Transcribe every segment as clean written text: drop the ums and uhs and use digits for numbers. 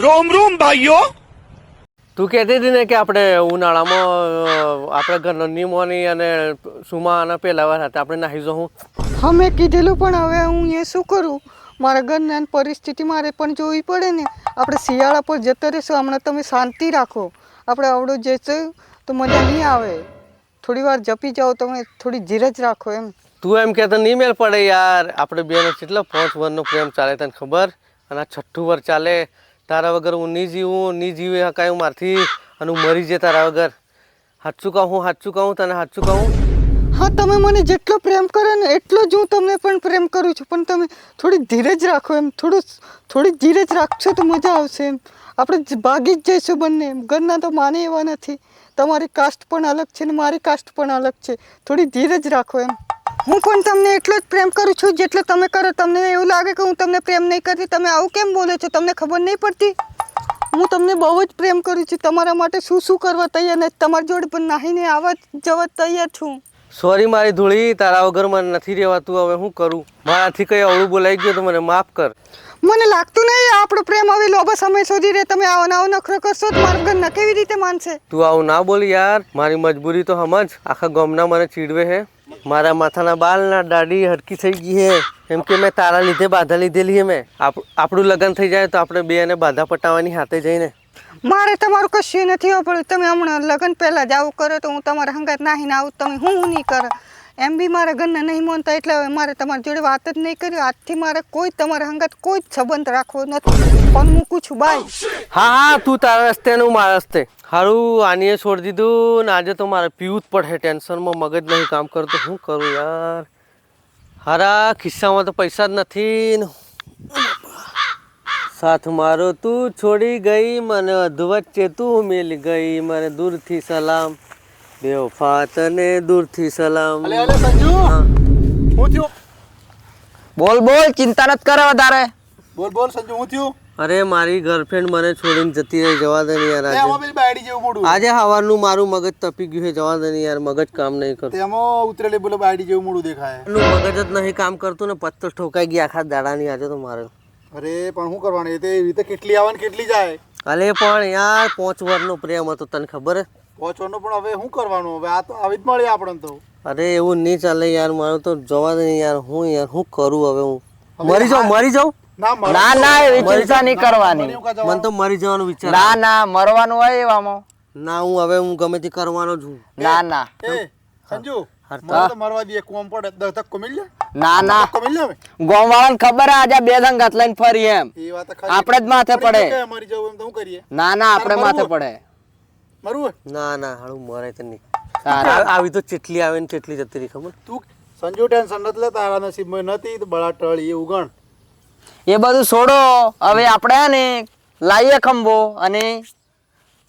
रोम रोम भाइयों। તું કહેતી હતી ને કે આપણે ઉનાળામાં આપણે ઘરનો નિમોની અને સુમા અને પેલા વાર હતા આપણે નાહી જવું. હા મેં કીધેલું પણ હવે હું એ શું કરું, મારા ઘરના પરિસ્થિતિ મારે પણ જોવી પડે ને. આપણે શિયાળા પર જતા રહીશું, હમણાં તમે શાંતિ રાખો. આપણે આવડો જશે તો મજા નહીં આવે. થોડી વાર જપી જાઓ, તમે થોડી ધીરજ રાખો એમ. તું એમ કહેતો નહીં મેળ પડે યાર, આપણે બેનો કેટલો 5 વર્ષનો પ્રેમ ચાલે તને ખબર, અને આ 6ઠ્ઠું વર્ષ ચાલે. તારા વગર હું નહીં જીવી શકાય મારથી, અને હું મરી જાય તારા વગર. સાચું કહું તને સાચું કહું. હા તમે મને જેટલો પ્રેમ કરો ને એટલો જ હું તમને પણ પ્રેમ કરું છું, પણ તમે થોડી ધીરજ રાખો એમ. થોડી ધીરજ રાખશો તો મજા આવશે એમ. આપણે ભાગી જ જઈશું બંને એમ. ઘરના તો માને એવા નથી. તમારી કાસ્ટ પણ અલગ છે ને મારી કાસ્ટ પણ અલગ છે. થોડી ધીરજ રાખો એમ. હું પણ તમને એટલો જ પ્રેમ કરું છું જેટલો તમે કરો. તમને એવું લાગે કે હું તમને પ્રેમ નહીં કરતી, તમે આવું કેમ બોલો છો? તમને ખબર નહીં પડતી? હું તમને બહુ જ પ્રેમ કરું છું. તમારા માટે શું કરવા તૈયાર નથી. તમારી જોડે પણ નાહીને આવવા જવા તૈયાર છું. સોરી મારી ધૂળી, તારા વગર મને નથી રહેવાતું. હવે શું કરું? મારાથી કંઈ અવળું બોલાઈ ગયું તો મને માફ કર. મને લાગતું નહીં આપણો પ્રેમ હવે લાંબા સમય સુધી રહે. તમે આવો નખરો કરશો તો મારા ઘરના કેવી રીતે માનશે? તું આવું ના બોલ યાર, મારી મજબૂરી તો સમજ. આખા ગામના મને ચીડવે હે. મારા માથાના બાલના દાઢી હરકી થઈ ગઈ હે, એમ કે મેં તારા લીધે બાધા લીધેલી હે. મેં આપણું લગ્ન થઈ જાય તો આપણે બેને બાધા પટાવવાની હાથે જઈને. મારે તમારું કશું નથી પડ્યું. તમે હમણાં લગ્ન પહેલાં જ આવું કરો તો હું તમારા હંગાત નાહીને આવું, તમે હું નહીં કરો. એમ બી મારા ઘરના નહીં માનતા એટલે હવે મારે તમારી જોડે વાત જ નહીં કરી. આજથી મારે કોઈ તમારા હંગાત કોઈ જ સંબંધ રાખવો નથી. પણ મૂકું છું બાય. હા તું તારા રસ્તે ને હું મારા રસ્તે. સારું આનીએ છોડી દીધું ને આજે તો મારે પીવું જ પડે. ટેન્શનમાં મગજ નહીં કામ કરતું. શું કરું યાર? હારા ખિસ્સામાં તો પૈસા જ નથી ને. સાથ મારો તું છોડી ગઈ, મને અધવચ્ચે તું મિલ ગઈ, મને દૂરથી સલામ. બેવફા તને દૂરથી સલામ. સંજુ હું થયું? બોલ ચિંતા નથી કરે વધારે. બોલ સંજુ હું થયું? અરે મારી ગર્લફ્રેન્ડ મને છોડીને જતી રહી. જવા દે ને યાર. તેમાં પેલી બાયડી જેવું મોડું. આજે સવારનું મારું મગજ તપી ગયું છે. જવા દે ને યાર, મગજ કામ નહીં કરતું. તેમાં ઉતરેલી બોલે બાયડી જેવું મોડું દેખાય. મગજ જ નહીં કામ કરતું ને. પત્તો ઠોકાઈ ગયા આખા દાડાની આજે તો મારે. અરે પણ શું કરવાનું? એ તો એવી રીતે કેટલી આવે ને કેટલી જાય. અલે પણ યાર 5 વર્ષનો પ્રેમ હતો, તને ખબર હે? પહોંચવાનું પણ હવે શું કરવાનું? હવે આ તો આવી જ મળી આપણને તો. અરે એવું નહીં ચાલે યાર, મારું તો જવા દે ને યાર. શું કરું હવે? હું મરી જાઉં? ના એવી ચિંતા નહીં કરવાની. મને તો મરી જવાનું વિચાર. ના મરવાનું હોય એવામાં. ના હું ગમે તે કરવાનો છું. ના એ સંજુ મને તો મરવા દે. કોમ પડે 10 ધક્કો મિલ જાય. ના ધક્કો મિલ જાય. ગોમ વાળાને ખબર હે આજે બે દંગાત લઈને ફરી એમ. એ વાત ખરી. આપણે જ માથે પડે. મરી જવું એમ તો શું કરીએ? ના આપણે માથે પડે. મરવું? ના હાલું મરે તો નહીં. આવી તો ચેટલી આવે ને ચેટલી જતી રહી ખબર. તું સંજુ ટેન્શન નથી લે. તારા નસીબમાં નથી તો બળા ટળી એ ઉગણ. એ બધું છોડો. હવે આપણે હે ને લાવીએ ખંભો અને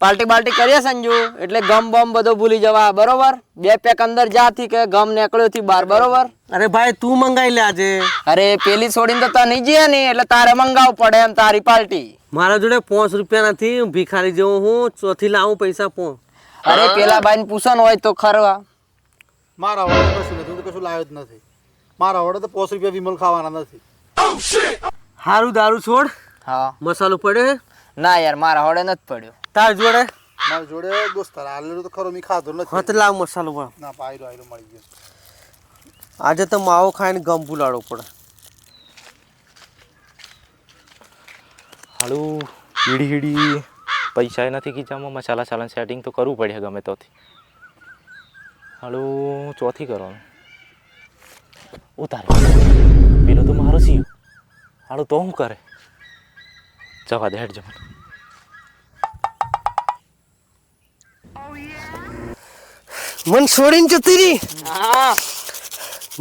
પાર્ટી કરીએ સંજુ. એટલે ગમ બમ બધો ભૂલી જવા. બરોબર? 2 પેક અંદર જાથી કે ગમ નીકળ્યો થી બહાર. બરોબર? અરે ભાઈ તું મંગાઈ લે આજે. અરે પેલી છોડીને તો તને જઈએ ને એટલે તારે મંગાવવું પડે એમ. તારી પાર્ટી. મારા જોડે 5 રૂપિયા નથી. હું ભિખારી જેવું હું. ચોથી લાવું પૈસા 5. અરે પેલા ભાઈ ને પૂછવાનું હોય તો ખરવા. મારા વડે કશું નથી. હું તો કશું લાવ્યો જ નથી. મારા વડે તો 5 રૂપિયા વિમલ ખાવાના નથી. હારું દારૂ છોડ. હા મસાલો પડ્યો હે? ના યાર મારા હોડે નથી પડ્યો. તાર જોડે? મારા જોડે દોસ્તાર હાલેલું તો ખરો. મેં ખાધો નથી. હત લાવ મસાલો પણ. ના પાયરો મળી ગયો. આજે તો માવો ખાઈને ગમ ભૂલાડવો પડે. હાલું હીડી પૈસા નથી ખીચામાં. મસાલા સેટિંગ તો કરવું પડે ગમે તોથી. હાલું ચોથી કરવાનું ઉતારે. પેલો તો મારો સીયો. હાલું તો શું કરે? જવા દે હેડ જવાનું. મન છોડીને જતી રહી.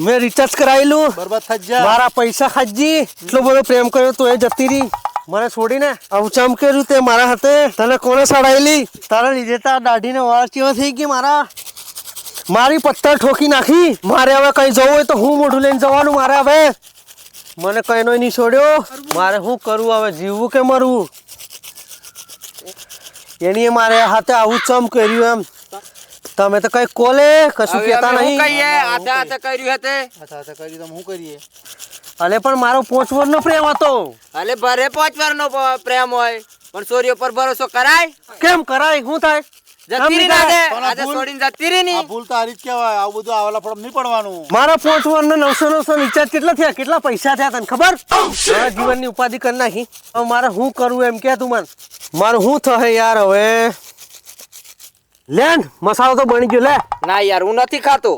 મેં રિચાર્જ કરાયેલું. બરબાદ થઈ જા. મારા પૈસા ખાજી. એટલો બધો પ્રેમ કર્યો તો એ જતી રહી મને છોડીને. આવું ચમ કર્યું તે મારા હાથે? તને કોને સડાયેલી? તારા લીધે તાર દાઢીને વાળ કેવા થઈ ગઈ મારા. મારી પથ્થર ઠોકી નાખી. મારે હવે કઈ જવું હોય તો હું મોઢું લઈને જવાનું. મારે હવે મને કઈનો નહીં છોડ્યો. મારે શું કરવું હવે? જીવવું કે મરવું? એની મારે હાથે આવું ચમ કર્યું એમ. તમે તો કઈ કોલે કશું કહેતા નહીં. હાથે કર્યું હતે. અચ્છા કરી તો શું કરીએ? અલે પણ મારો 5 વર્ષનો પ્રેમ હતો. અલે ભરે 5 વાર નો પ્રેમ હોય. પણ ચોરીઓ પર ભરોસો કરાય? કેમ કરાય? શું થાય? જતી રહી ના દે. પણ આ આજે ભૂલ- છોડીને જતી રહી આ ની. ભૂલ તો હારી જ કહેવાય. આવું બધું આવેલા ફોર્મ નહીં પડવાનું. મારા 5 વર્ષના 900 રિચાર્જ કેટલા થયા? કેટલા પૈસા થયા તને ખબર? મારા જીવનની ઉપાધિ કરી નાખી. હવે મારે શું કરવું એમ કે તું મને? મારે શું થશે યાર હવે? લે ને, મસાલો તો બની ગયો. લે, ના યાર હું નથી ખાતો.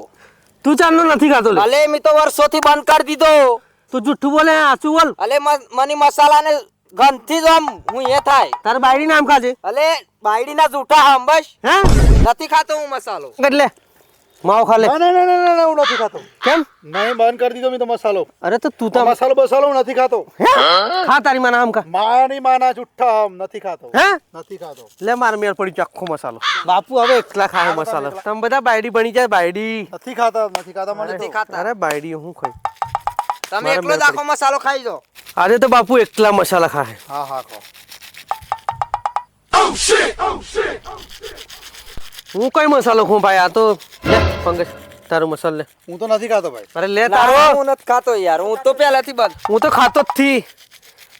તું ચાલનો નથી ખાતો. લે, અલે મેં તો વર્ષોથી બંધ કરી દીધો. તું જુઠ્ઠું બોલે, સાચું બોલ. અલે મને મસાલાને ગંધથી જ આમ હું એ થાય. તારે બાયડી નામ ખાજે. અલે બાયડીના જૂઠા હમ બસ. હે? નથી ખાતો હું મસાલો. એટલે માવો ખા લે. ના ના ના ના ના, હું નથી ખાતો. કેમ? નહીં, બંધ કરી દીધો મેં તો મસાલો. અરે તો તું તો મસાલો બસાલો હું નથી ખાતો. હે? ખા તારી માના આમ ખા. માની માના જુઠ્ઠા આમ નથી ખાતો. હે? નથી ખાતો. લે, માર મેળ પડી આખો મસાલો. બાપુ હવે એકલા ખાય મસાલો. તમે બધા બાયડી બની જાય. બાયડી નથી ખાતા, નથી ખાતા મને નથી તો. ખાતા. અરે બાયડી હું ખાઈ. તમે મારે એકલો મેળ જ આખો મસાલો ખાઈ જો. આજે તો બાપુ એકલા મસાલા ખાય. હા હા ખો. હું કઈ મસાલો ખાઉં ભાઈ? આ તો લે પંકજ, તારો મસાલો લે. હું તો નથી ખાતો ભાઈ. અરે લે ના, તારો. હું નથી ખાતો યાર. હું તો પહેલાથી બંધ. હું તો ખાતો જ થી.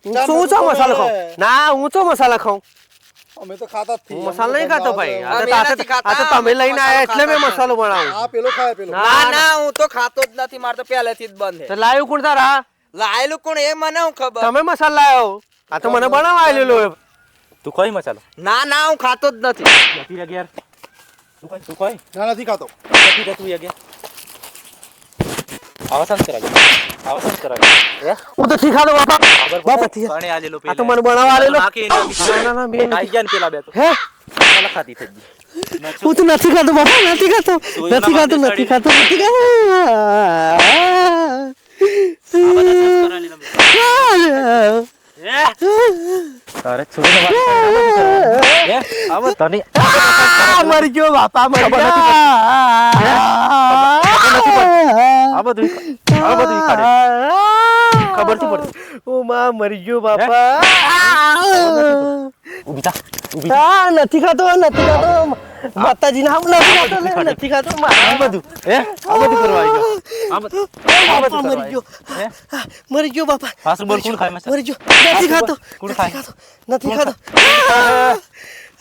હું ચો મસાલો ખાઉં? ના, હું ચો મસાલા ખાઉં? અમે તો ખાતા જ થી. હું મસાલો નહીં ખાતો ભાઈ. આ અમે તો નથી ખાતા. આ તો તમે લઈને આયા એટલે મેં મસાલો બનાવું. આ પેલો ખાય પેલો. ના ના હું તો ખાતો જ નથી. મારે તો પહેલેથી જ બંધ તો છે. લાવ્યું કોણ તારા? લાયેલું કોણ એ મને હું ખબર. તમે મસાલા લાવ્યો. આ તો મને બનાવવા આવેલો. તું કઈ મસાલો ના ના હું ખાતો જ નથી. નથી લાગે યાર. તું કઈ ના નથી ખાતો. નથી રહેતું યાર. આવાસન કરાવી. આવાસન કરાવી. હું તો થી ખાતો બાપા. બાપા થી. પાણી આ લેલો આ તો મને બનાવવા આવેલો. બાકી ના ના ના, બે આઈ ગયા ને પેલા બે તો હે? મસાલા ખાતી થઈ ગઈ. હું તો નથી ખાતો બાપા. નથી ખાતો. નથી ખાતો. નથી ખાતો. નથી ખાતો. તારે છોડીને વાત કરી. હે? આવો તને મરી ગયો બાપા. મરી ખબર ગયો. આ બધું ખાડે. ખબર થી પડતી. ઓ માં મરી ગયો બાપા. ઊભી થા. ઊભી થા. હા, નથી ખાતો. નથી ખાતો. માતાજીના નામ નથી ખાતો. લે, નથી ખાતો. આ બધું હે? આ બધું કરવા આવી ગયો. આ બધું બાપા મરી ગયો. હે? મરી ગયો બાપા. હાસુ બોલ કોણ ખાય મસાલા? મરી ગયો. નથી ખાતો. કોણ નથી ખાય? ખાતો. નથી ખાતો.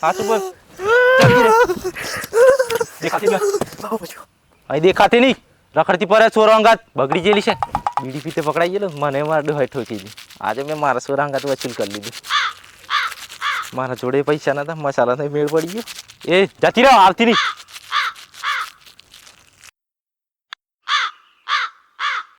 હાસુ બોલ. દેખાતી ના. બાપા બચ્યો. અહીં દેખાતી નહીં. રખડતી પડે સોરંગાત બગડી ગયેલી છે. બીડી પીતે પકડાઈ ગયેલો મને માર ડોહાઈ ઠોકી દી. આજે મેં મારા સોરંગાત વસૂલ કરી લીધું. મારા જોડે પૈસા નતા, મસાલા મેળ પડી ગયો. એ જતી રહો, આવતી નહીં.